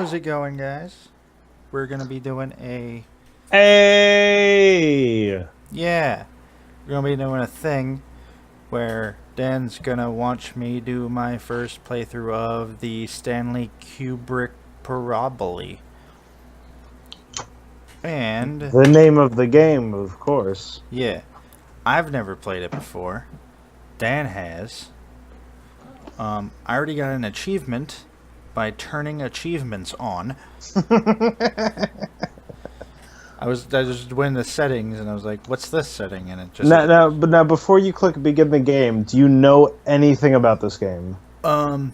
How's it going, guys? We're gonna be doing a Hey! yeah. We're gonna be doing a thing where Dan's gonna watch me do my first playthrough of the Stanley Parable. And The name of the game, of course. yeah, I've never played it before. Dan has. I already got an achievement by turning achievements on. I just went into settings and I was like, "What's this setting?" And it just Now, before you click begin the game, do you know anything about this game? um.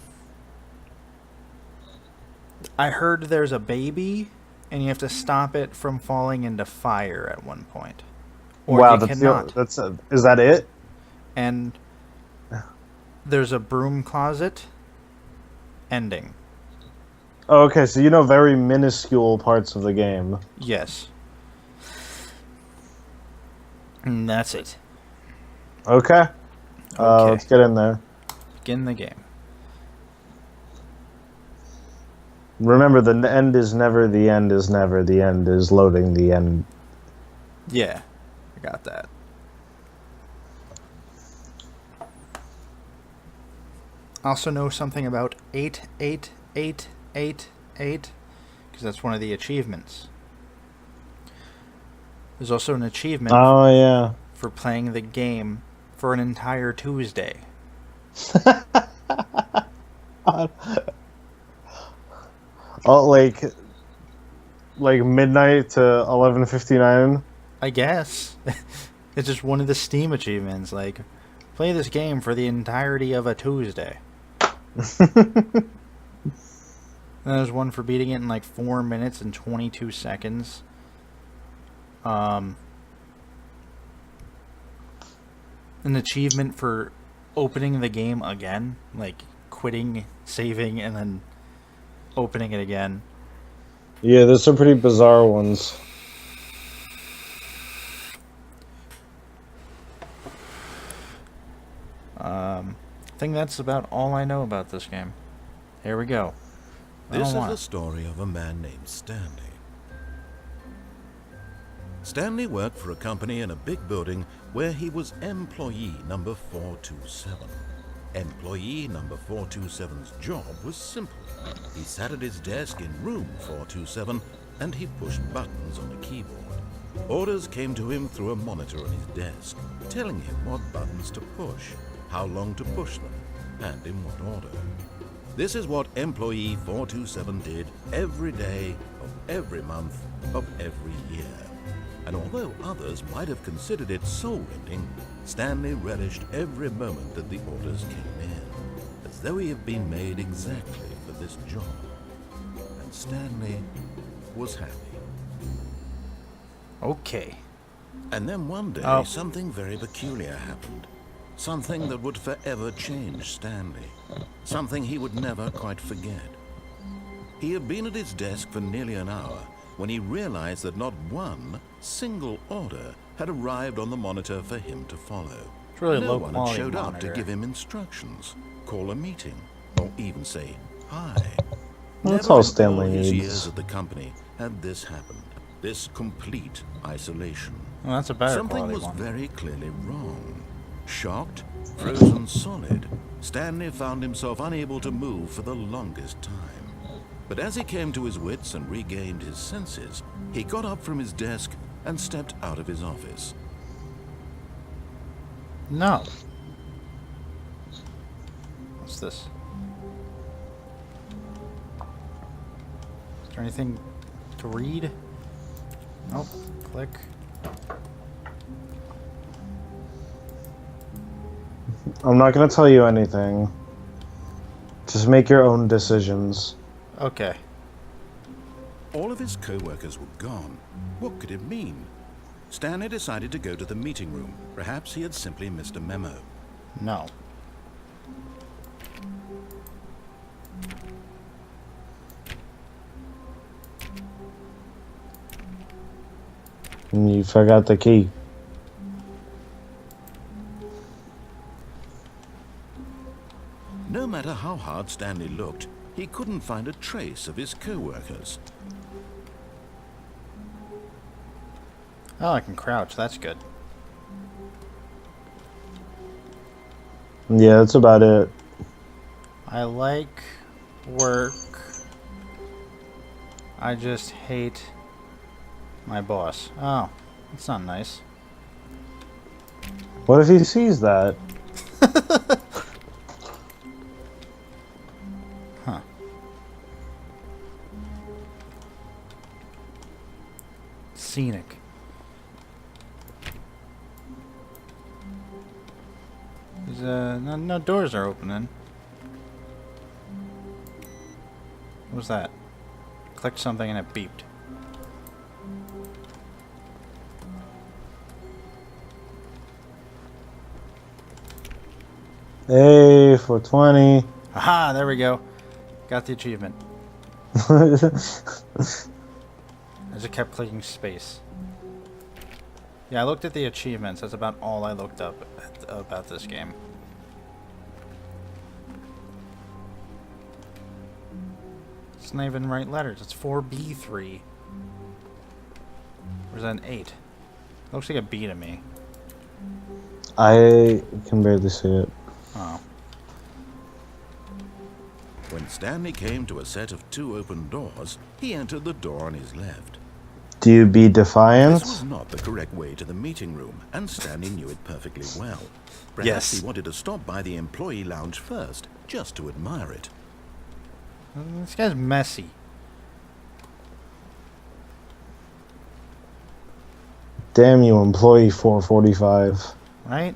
I heard there's a baby, and you have to stop it from falling into fire at one point, or Wow, you cannot. is that it? And there's a broom closet. Ending. Oh, okay, so you know very minuscule parts of the game. Yes. And that's it. Okay. Okay. Let's get in there. Begin the game. Remember, the end is never, the end is never, the end is loading, the end. Yeah, I got that. I also know something about 88888 because that's one of the achievements. There's also an achievement Oh, yeah. for playing the game for an entire Tuesday. Oh, like midnight to 11:59. I guess. It's just one of the Steam achievements, like, play this game for the entirety of a Tuesday. And there's one for beating it in like 4 minutes and 22 seconds. An achievement for opening the game again, like quitting, saving, and then opening it again. Yeah, there's some pretty bizarre ones. I think that's about all I know about this game. Here we go. This is the story of a man named Stanley. Stanley worked for a company in a big building where he was employee number 427. Employee number 427's job was simple. He sat at his desk in room 427 and he pushed buttons on a keyboard. Orders came to him through a monitor on his desk, telling him what buttons to push, how long to push them, and in what order. This is what employee 427 did every day of every month of every year. And although others might have considered it soul-rending, Stanley relished every moment that the orders came in, as though he had been made exactly for this job. And Stanley was happy. Okay. And then one day, something very peculiar happened. Something that would forever change Stanley. Something he would never quite forget. He had been at his desk for nearly an hour when he realized that not one single order had arrived on the monitor for him to follow. It's really no low one had quality showed up monitor. to give him instructions, call a meeting, or even say hi. That's Never all in Stanley all his needs. years at the company had this happened. This complete isolation. Well, that's a better Something quality was one. very clearly wrong. Shocked, frozen solid, Stanley found himself unable to move for the longest time. But as he came to his wits and regained his senses, he got up from his desk and stepped out of his office. No. What's this? Is there anything to read? Nope. Click. I'm not gonna tell you anything. Just make your own decisions. Okay. All of his co-workers were gone. What could it mean? Stanley decided to go to the meeting room. Perhaps he had simply missed a memo. No. You forgot the key. No matter how hard Stanley looked, he couldn't find a trace of his co-workers. Oh, I can crouch. That's good. Yeah, that's about it. I like work. I just hate my boss. Oh, that's not nice. What if he sees that? Huh. Scenic. There's no doors are opening. What was that? Clicked something and it beeped. Hey, 420. Aha, there we go. Got the achievement. I just kept clicking space. Yeah, I looked at the achievements. That's about all I looked up about this game. It's not even right letters. It's 4B3. Or is that an 8? Looks like a B to me. I can barely see it. Oh. When Stanley came to a set of 2 open doors, he entered the door on his left. Do you be defiant? This was not the correct way to the meeting room, and Stanley knew it perfectly well. Perhaps Yes. he wanted to stop by the employee lounge first, just to admire it. This guy's messy. Damn you, employee 445. Right?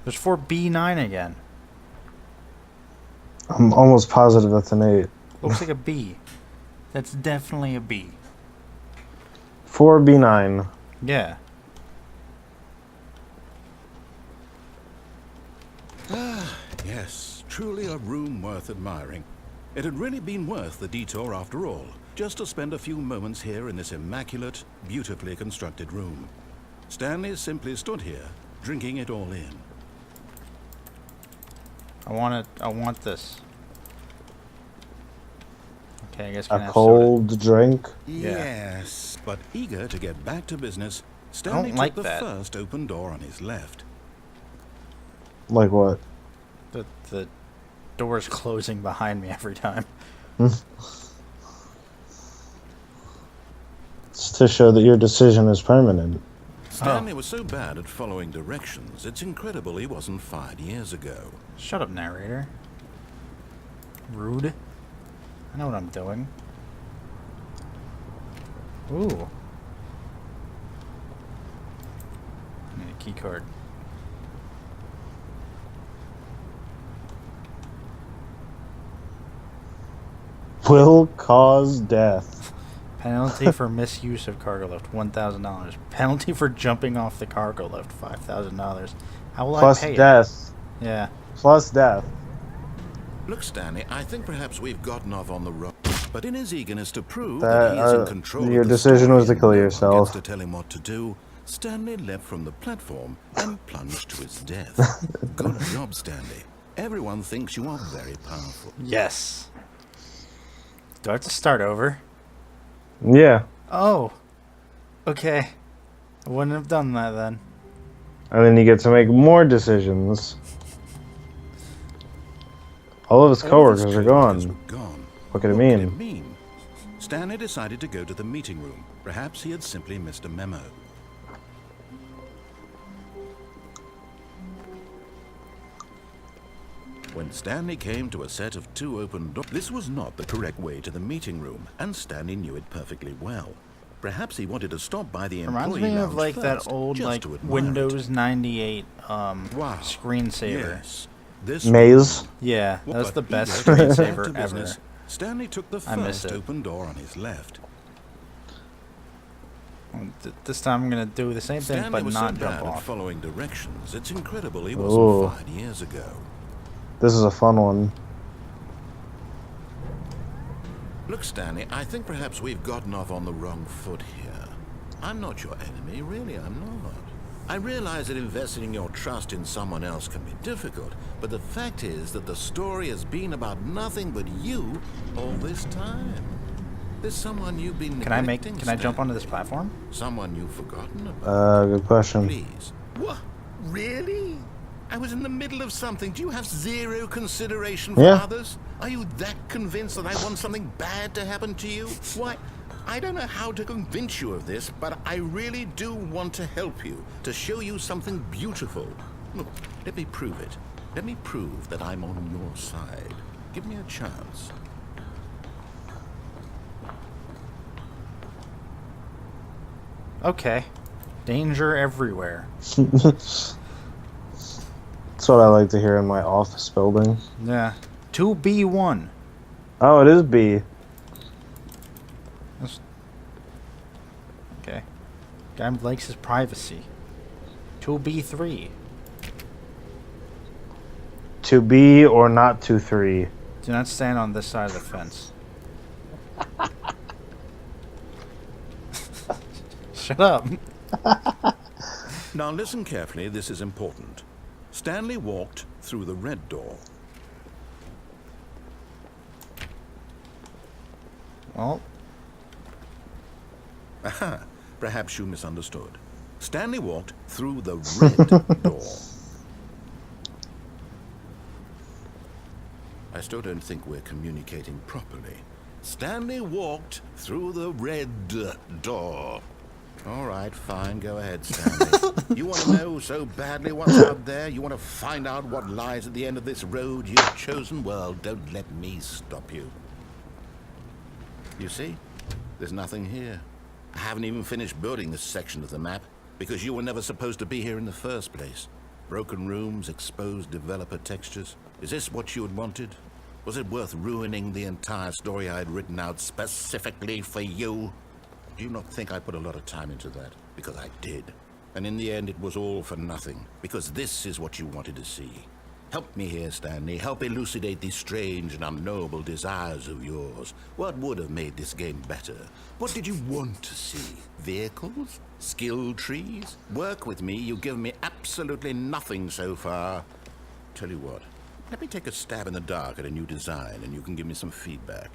There's 4B9 again. I'm almost positive that's an 8. Looks like a B. That's definitely a B. 4B9. Yeah. Yes, truly a room worth admiring. It had really been worth the detour after all, just to spend a few moments here in this immaculate, beautifully constructed room. Stanley simply stood here, drinking it all in. I want this. Okay, I guess we're A gonna have cold drink. Yeah. Yes, but eager to get back to business, Stanley took like the that. first open door on his left. Like what? soda. The door's closing behind me every time. It's to show that your decision is permanent. Stanley was so bad at following directions, it's incredible he wasn't fired years ago. Shut up, narrator. Rude. I know what I'm doing. Ooh. I need a key card. Will cause death. Penalty for misuse of cargo lift, $1,000. Penalty for jumping off the cargo lift, $5,000. How will Plus I pay death. it? Yeah. Plus death. Look, Stanley, I think perhaps we've gotten off on the road. But in his eagerness to prove That, that he is in control your of the decision story was to and kill no one yourself. gets to tell him what to do, Stanley leapt from the platform and plunged to his death. Good job, Stanley. Everyone thinks you are very powerful. Yes. Do I have to start over? Yeah. Oh. Okay. I wouldn't have done that then. And then you get to make more decisions. All of his All of his coworkers are coworkers gone. were gone. What could it What mean? could it mean? Stanley decided to go to the meeting room. Perhaps he had simply missed a memo. When Stanley came to a set of 2 open doors, this was not the correct way to the meeting room, and Stanley knew it perfectly well. Perhaps he wanted to stop by the Reminds employee me of lounge like first, that old just like to admire Windows it. 98 Wow. screensaver. Yes. This Maze. Yeah, that was But the best eager to get back screensaver to ever. business, Stanley took the I miss first it. open door on his left. This time I'm gonna do the same thing, Stanley but was not so jump bad at off. following directions. It's incredible he Ooh. wasn't fired years ago. This is a fun one. Look, Stanley, I think perhaps we've gotten off on the wrong foot here. I'm not your enemy, really, I'm not. I realize that investing your trust in someone else can be difficult, but the fact is that the story has been about nothing but you all this time. There's someone you've been neglecting. Can I jump onto this platform? Someone you've forgotten about. Good question. Please. What? Really? I was in the middle of something. Do you have zero consideration for others? Are you that convinced that I want something bad to happen to you? Why, I don't know how to convince you of this, but I really do want to help you, to show you something beautiful. Look, let me prove it. Let me prove that I'm on your side. Give me a chance. Okay. Danger everywhere. That's what I like to hear in my office building. Yeah. 2B1. Oh, it is B. Okay. Guy likes his privacy. 2B3. To B or not to 3. Do not stand on this side of the fence. Shut up. Now listen carefully, this is important. Stanley walked through the red door. Well, Aha, perhaps you misunderstood. Stanley walked through the red door. I still don't think we're communicating properly. Stanley walked through the red door. All right, fine, go ahead, Stanley. You want to know so badly what's out there? You want to find out what lies at the end of this road you've chosen? Well, don't let me stop you. You see, there's nothing here. I haven't even finished building this section of the map because you were never supposed to be here in the first place. Broken rooms, exposed developer textures. Is this what you had wanted? Was it worth ruining the entire story I had written out specifically for you? Do you not think I put a lot of time into that? Because I did. And in the end, it was all for nothing. Because this is what you wanted to see. Help me here, Stanley. Help elucidate these strange and unknowable desires of yours. What would have made this game better? What did you want to see? Vehicles? Skill trees? Work with me. You've given me absolutely nothing so far. Tell you what. Let me take a stab in the dark at a new design, and you can give me some feedback.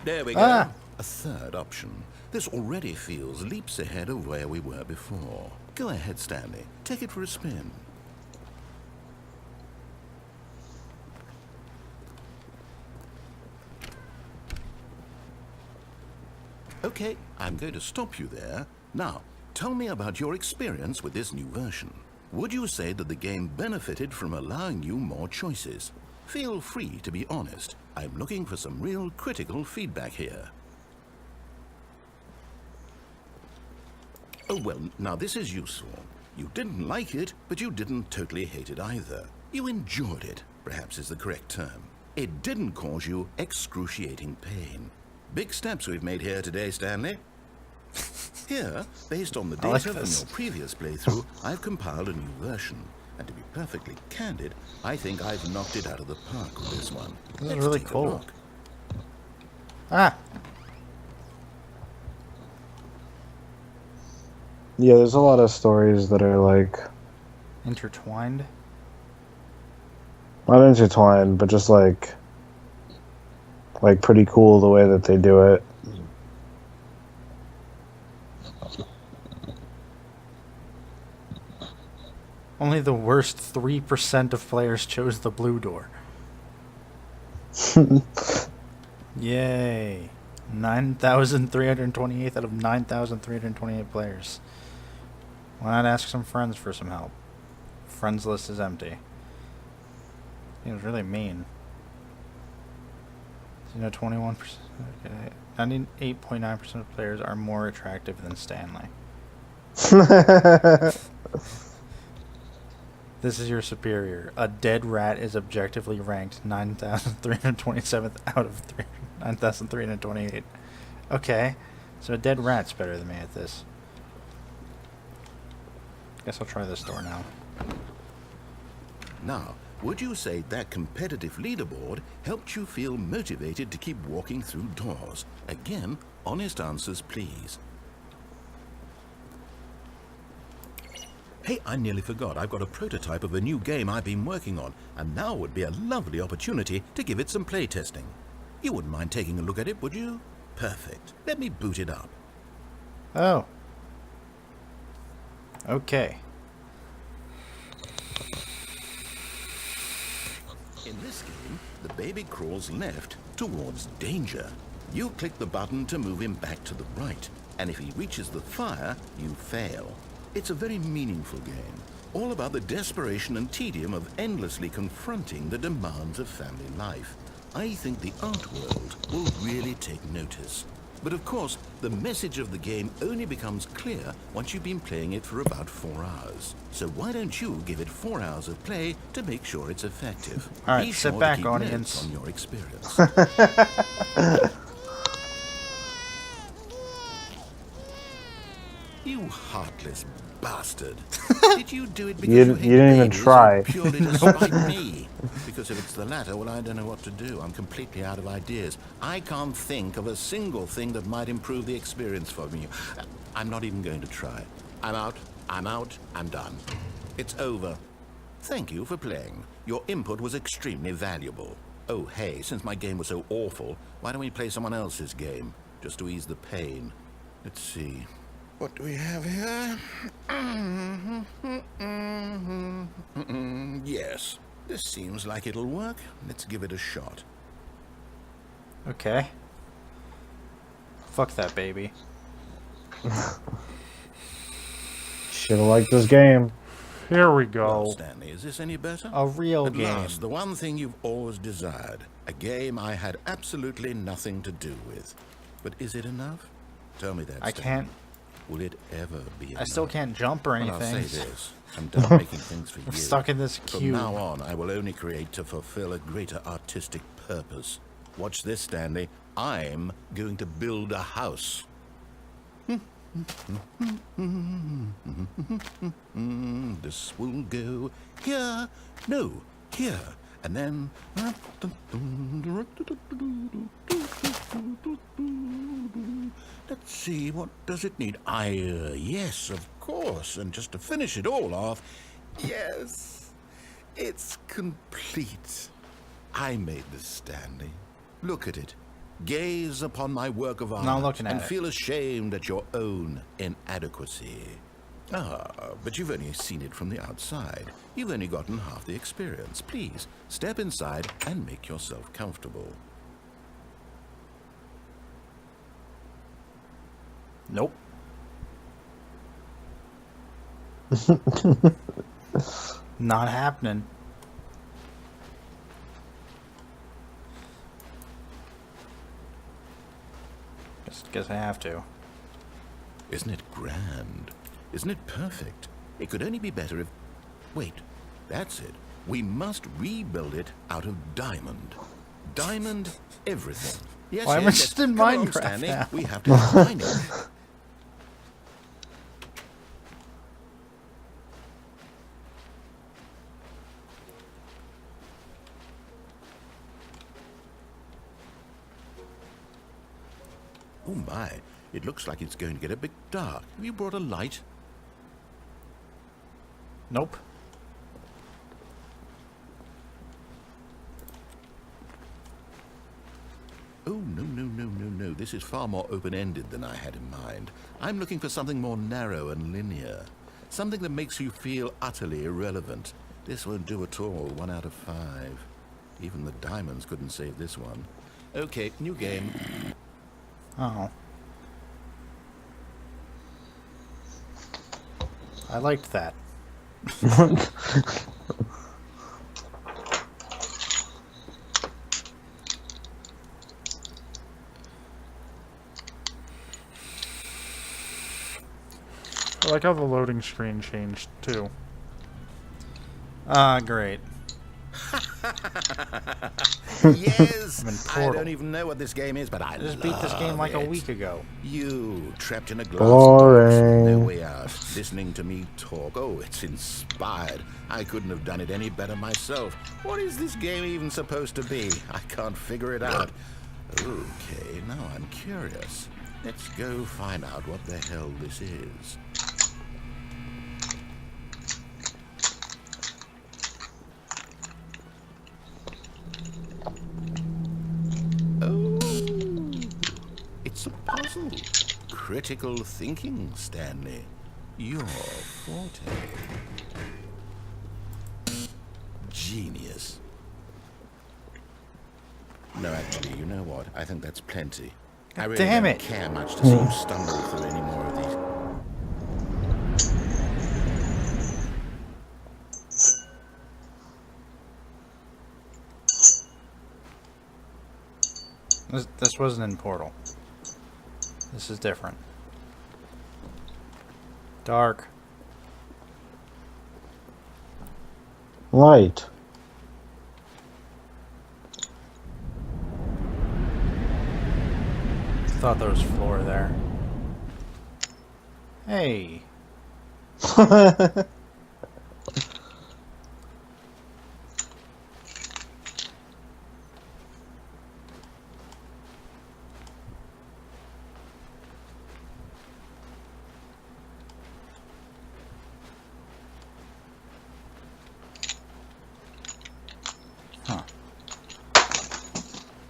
There we go. A third option. This already feels leaps ahead of where we were before. Go ahead, Stanley. Take it for a spin. Okay, I'm going to stop you there. Now, tell me about your experience with this new version. Would you say that the game benefited from allowing you more choices? Feel free to be honest. I'm looking for some real critical feedback here. Oh, well, now this is useful. You didn't like it, but you didn't totally hate it either. You enjoyed it, perhaps is the correct term. It didn't cause you excruciating pain. Big steps we've made here today, Stanley. Here, based on the data from your previous playthrough, I've compiled a new version. And to be perfectly candid, I think I've knocked it out of the park with this one. This is really cool. Yeah, there's a lot of stories that are like intertwined. Not intertwined, but just like pretty cool the way that they do it. Only the worst 3% of players chose the blue door. Yay. 9,328 out of 9,328 players. Why not ask some friends for some help? Friends list is empty. It was really mean. You know, 21%. Okay. 98.9% of players are more attractive than Stanley. This is your superior. A dead rat is objectively ranked 9,327th out of 9,328. Okay, so a dead rat's better than me at this. Guess I'll try this door now. Now, would you say that competitive leaderboard helped you feel motivated to keep walking through doors? Again, honest answers, please. Hey, I nearly forgot. I've got a prototype of a new game I've been working on, and now would be a lovely opportunity to give it some playtesting. You wouldn't mind taking a look at it, would you? Perfect. Let me boot it up. Oh. Okay. In this game, the baby crawls left towards danger. You click the button to move him back to the right, and if he reaches the fire, you fail. It's a very meaningful game, all about the desperation and tedium of endlessly confronting the demands of family life. I think the art world will really take notice. But of course, the message of the game only becomes clear once you've been playing it for about 4 hours. So why don't you give it 4 hours of play to make sure it's effective? All right, Be sit sure back, to keep audience. notes on your experience. You heartless bastard. Did you do it because You you hate didn't even babies, try. or purely to spite me? Because if it's the latter, well, I don't know what to do. I'm completely out of ideas. I can't think of a single thing that might improve the experience for me. I'm not even going to try. I'm out, I'm done. It's over. Thank you for playing. Your input was extremely valuable. Oh, hey, since my game was so awful, why don't we play someone else's game? Just to ease the pain. Let's see. What do we have here? Yes, this seems like it'll work. Let's give it a shot. Okay. Fuck that baby. Should've liked this game. Here we Well, go. Stanley, is this any better? A real At game. last, the one thing you've always desired. A game I had absolutely nothing to do with. But is it enough? Tell me that, I Stanley. can't. Will it ever be enough? I still can't jump or Well, I'll anything. say this. I'm done making things for you. I'm stuck in this From cube. now on, I will only create to fulfill a greater artistic purpose. Watch this, Stanley. I'm going to build a house. This will go here. No, here. And then... Let's see, what does it need? Yes, of course. And just to finish it all off, yes, it's complete. I made this, Stanley. Look at it. Gaze upon my work of art Not looking at and it. feel ashamed at your own inadequacy. Ah, but you've only seen it from the outside. You've only gotten half the experience. Please, step inside and make yourself comfortable. Nope. Not happening. Guess I have to. Isn't it grand? Isn't it perfect? It could only be better if... Wait, that's it. We must rebuild it out of diamond. Diamond everything. Yes, Why am I yes, just yes. in Come along, Minecraft Stanley. now? We have to define it. Oh my, it looks like it's going to get a bit dark. Have you brought a light? Nope. Oh, no. This is far more open-ended than I had in mind. I'm looking for something more narrow and linear. Something that makes you feel utterly irrelevant. This won't do at all. 1 out of 5. Even the diamonds couldn't save this one. Okay, new game. Oh. I liked that. I like how the loading screen changed too. Ah, great. Yes! I'm in I Portal. don't even know what this game is, but I I just beat this game like a it. week ago. You, trapped in a glass Boring. box, no way out, listening to me talk. Oh, it's inspired. I couldn't have done it any better myself. What is this game even supposed to be? I can't figure it out. Okay, now I'm curious. Let's go find out what the hell this is. critical thinking, Stanley. Your forte. Genius. No, actually, you know what? I think that's plenty. I really Damn don't it. care much to see you stumble through any more of these. This wasn't in Portal. This is different. Dark. Light. Thought there was floor there. Hey. Huh.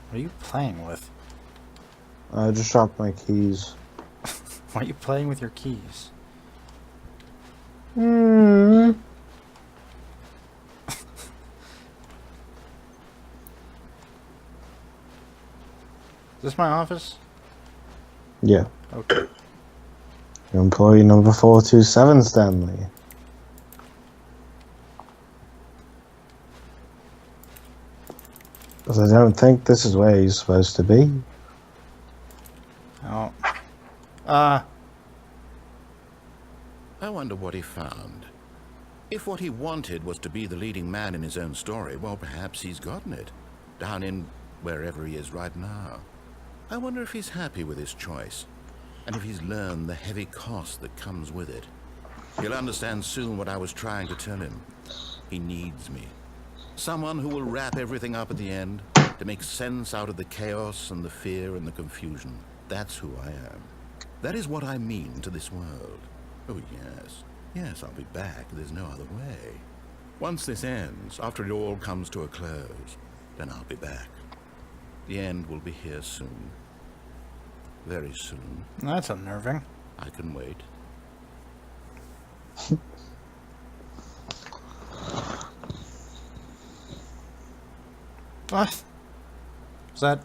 What are you playing with? I just dropped my keys. Why are you playing with your keys? Hmm. Is this my office? Yeah. Okay. Employee number 427, Stanley. Because I don't think this is where you're supposed to be. Oh. I wonder what he found. If what he wanted was to be the leading man in his own story, well, perhaps he's gotten it. Down in wherever he is right now. I wonder if he's happy with his choice. And if he's learned the heavy cost that comes with it. He'll understand soon what I was trying to tell him. He needs me. Someone who will wrap everything up at the end, to make sense out of the chaos and the fear and the confusion. That's who I am. That is what I mean to this world. Oh, yes. Yes, I'll be back. There's no other way. Once this ends, after it all comes to a close, then I'll be back. The end will be here soon. Very soon. That's unnerving. I can wait. What? Is that...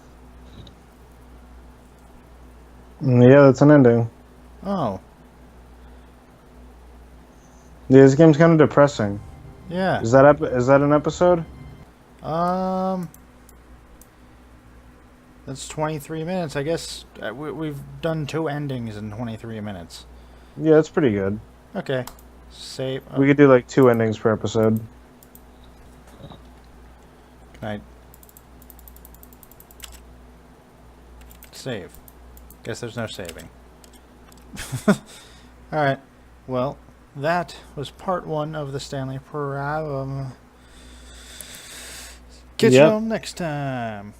Yeah, that's an ending. Oh. Yeah, this game's kind of depressing. Yeah. Is that an episode? That's 23 minutes. I guess we've done 2 endings in 23 minutes. Yeah, that's pretty good. Okay. Save. We could do like 2 endings per episode. Can I... Save. Guess there's no saving. Alright. Well, that was part 1 of the Stanley Parable. Catch you all next time.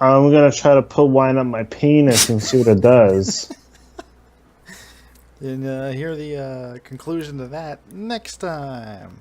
I'm gonna try to put wine up my penis and see what it does. And hear the conclusion to that next time.